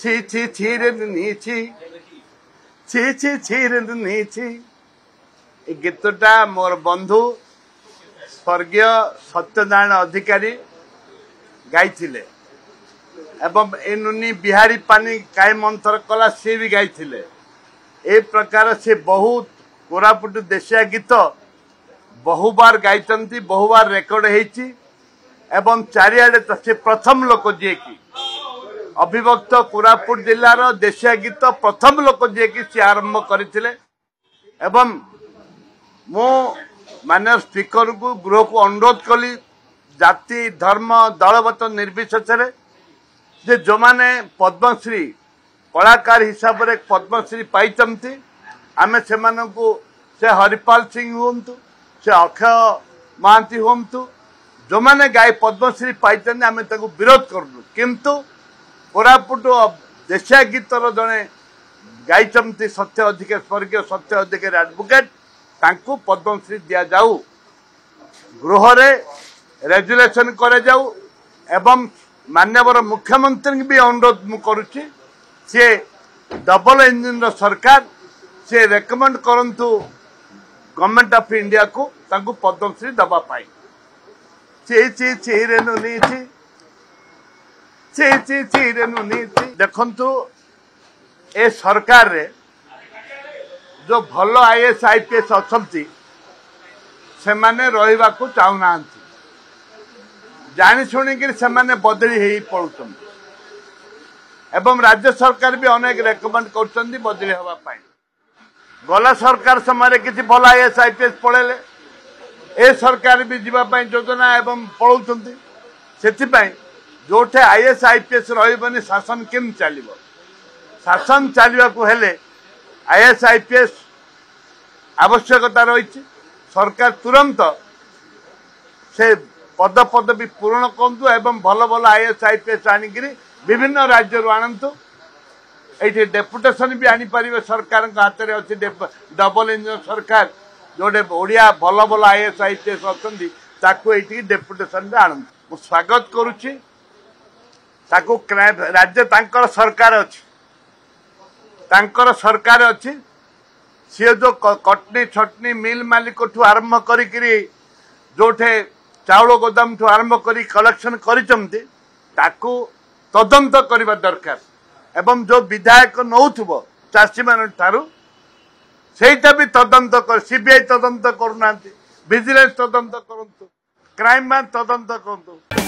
ছি ছি ছিরে নিছি ছি ছি ছিরে নিছি এই গীতটা মোর বন্ধু স্বর্গীয় সত্যনারায়ণ अधिकारी गाइथिले एवं ए नुनी बिहारी पानी काई मंथर कला सी भी गाइथिले ए प्रकार से बहुत कोरापुट देशिया गीत बहुबार गाइचंती बहुबार रेकर्ड हेची एवं चारियाडे से प्रथम लोक जे की अविभक्त कोरापुट जिलार देशिया गीत प्रथम लोक जे की से आरंभ करथिले एवं मो माननीय स्पीकर को गृह को अनुरोध कली जाति धर्म दलगत निर्विशेष जे जो माने पद्मश्री कलाकार हिसाब से पद्मश्री पाई आम से हरिपाल सिंह हूँ से अक्षय महांती हूँ जो माने गाय पद्मश्री पाई आम विरोध करूँ किंतु कोरापुट देशिया गीतर जड़े गाई सत्य अधिकारी स्वर्गीय सत्य अधिकारी एडवोकेट तांको पद्मश्री दिया जाऊ गृह रे रेजुलेशन करे जाऊ एवं माननीय मुख्यमंत्री भी अनुरोध मु करुच्ची सी डबल इंजिन सरकार सी रेकमेंड करंतु गवर्नमेंट ऑफ इंडिया को तांको पद्मश्री दबा पाई ची ची ची रेनु नीची ची ची ची रेनु नीची देखंतु ए सरकार रे जो भल आईएएस आईपीएस अच्छी से माने रहिबा को चाहूना जानी शुणिक से बदली हो पड़ुं एवं राज्य सरकार भी अनेक रेकमेंड कर बदली होगा गला सरकार समय किसी भल आईएएस आईपीएस पढ़ेले ए सरकार भी जीवाई योजना एवं पढ़ाऊँ से जोठे आईएएस आईपीएस रही शासन केम चलो शासन चलने को हेले आईएएस आईपीएस आवश्यकता रही सरकार तुरंत से पद पदवी पूरण करतु एवं भल भल आईएएस आईपीएस आनिक विभिन्न राज्य आणतु ये डेपुटेशन भी आनीपर सरकार हाथ में अच्छी डबल इंजन सरकार जोटे ओडिया भल भल आईएएस आईपीएस अच्छा ये डेपुटेशन आणतु स्वागत करुच्ची राज्य तांकर सरकार अच्छी तांकर सरकार अच्छी सी जो कटनी छटनी मिल मालिक ठू आरंभ करी जोठे चाउल गोदाम ठू आरंभ करी कलेक्शन करिचंती ताकू तदंत करबा दरकार एवं जो विधायक नौथुबो चाषी मान ठारू सेटा भी तदंत कर सीबीआई तदंत करूना विजिलेंस तदंत करंतु क्राइम ब्रांच तदंत करंतु।